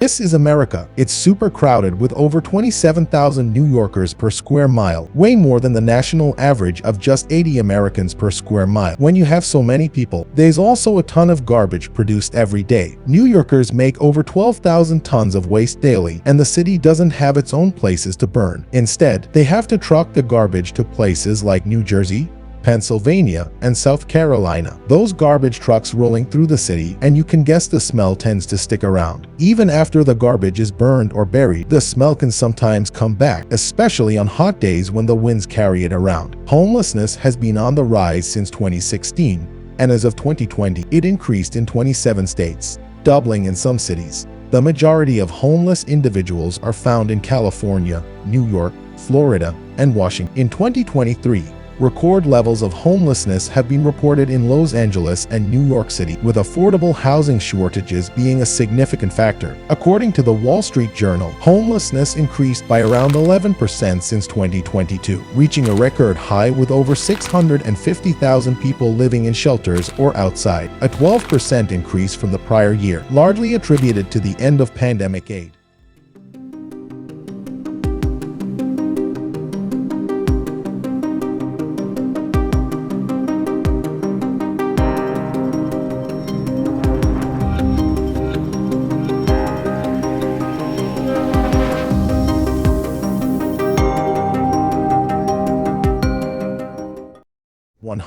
This is America. It's super crowded with over 27,000 New Yorkers per square mile, way more than the national average of just 80 Americans per square mile. When you have so many people, there's also a ton of garbage produced every day. New Yorkers make over 12,000 tons of waste daily, and the city doesn't have its own places to burn. Instead, they have to truck the garbage to places like New Jersey, Pennsylvania, and South Carolina. Those garbage trucks rolling through the city, and you can guess the smell tends to stick around. Even after the garbage is burned or buried, the smell can sometimes come back, especially on hot days when the winds carry it around. Homelessness has been on the rise since 2016, and as of 2020, it increased in 27 states, doubling in some cities. The majority of homeless individuals are found in California, New York, Florida, and Washington. In 2023, record levels of homelessness have been reported in Los Angeles and New York City, with affordable housing shortages being a significant factor. According to the Wall Street Journal, homelessness increased by around 11% since 2022, reaching a record high with over 650,000 people living in shelters or outside, a 12% increase from the prior year, largely attributed to the end of pandemic aid.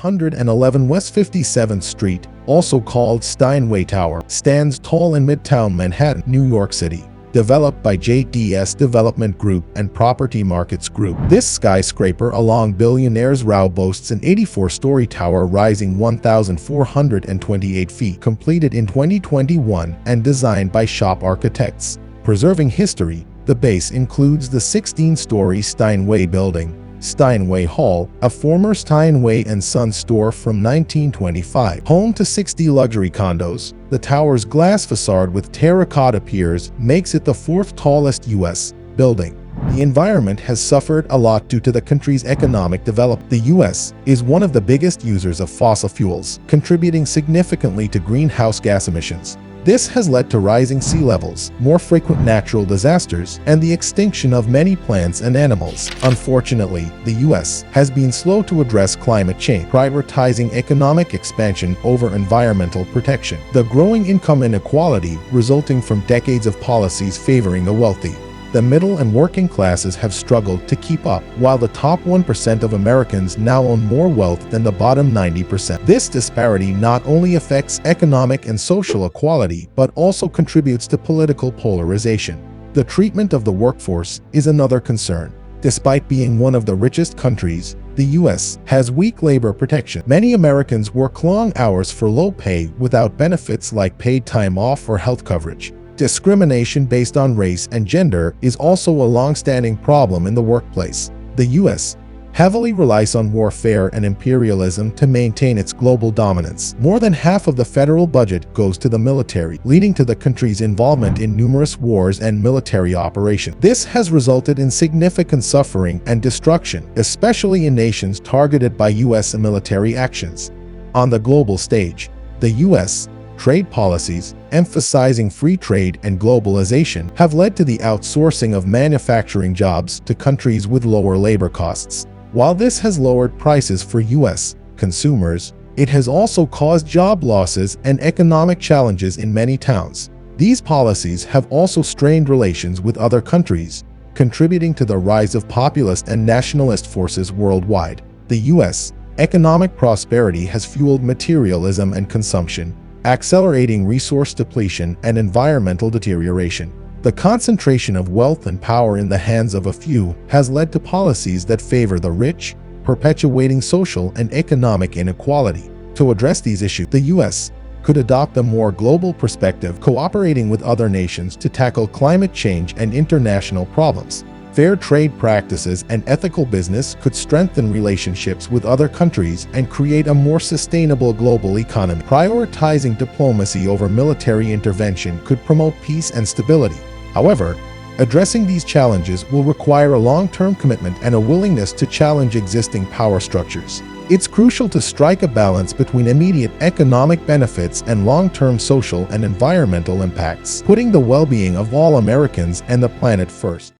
111 West 57th Street, also called Steinway Tower, stands tall in Midtown Manhattan, New York City. Developed by JDS Development Group and Property Markets Group, this skyscraper along Billionaires Row boasts an 84-story tower rising 1,428 feet, completed in 2021 and designed by Shop Architects. Preserving history, the base includes the 16-story Steinway Building, Steinway Hall, a former Steinway & Sons store from 1925. Home to 60 luxury condos, the tower's glass facade with terracotta piers makes it the fourth tallest U.S. building. The environment has suffered a lot due to the country's economic development. The U.S. is one of the biggest users of fossil fuels, contributing significantly to greenhouse gas emissions. This has led to rising sea levels, more frequent natural disasters, and the extinction of many plants and animals. Unfortunately, the U.S. has been slow to address climate change, prioritizing economic expansion over environmental protection. The growing income inequality resulting from decades of policies favoring the wealthy. The middle and working classes have struggled to keep up, while the top 1% of Americans now own more wealth than the bottom 90%. This disparity not only affects economic and social equality, but also contributes to political polarization. The treatment of the workforce is another concern. Despite being one of the richest countries, the U.S. has weak labor protection. Many Americans work long hours for low pay without benefits like paid time off or health coverage. Discrimination based on race and gender is also a long-standing problem in the workplace. The U.S. heavily relies on warfare and imperialism to maintain its global dominance. More than half of the federal budget goes to the military, leading to the country's involvement in numerous wars and military operations. This has resulted in significant suffering and destruction, especially in nations targeted by U.S. military actions. On the global stage, the U.S. trade policies, emphasizing free trade and globalization, have led to the outsourcing of manufacturing jobs to countries with lower labor costs. While this has lowered prices for U.S. consumers, it has also caused job losses and economic challenges in many towns. These policies have also strained relations with other countries, contributing to the rise of populist and nationalist forces worldwide. The U.S. economic prosperity has fueled materialism and consumption, accelerating resource depletion and environmental deterioration. The concentration of wealth and power in the hands of a few has led to policies that favor the rich, perpetuating social and economic inequality. To address these issues, the U.S. could adopt a more global perspective, cooperating with other nations to tackle climate change and international problems. Fair trade practices and ethical business could strengthen relationships with other countries and create a more sustainable global economy. Prioritizing diplomacy over military intervention could promote peace and stability. However, addressing these challenges will require a long-term commitment and a willingness to challenge existing power structures. It's crucial to strike a balance between immediate economic benefits and long-term social and environmental impacts, putting the well-being of all Americans and the planet first.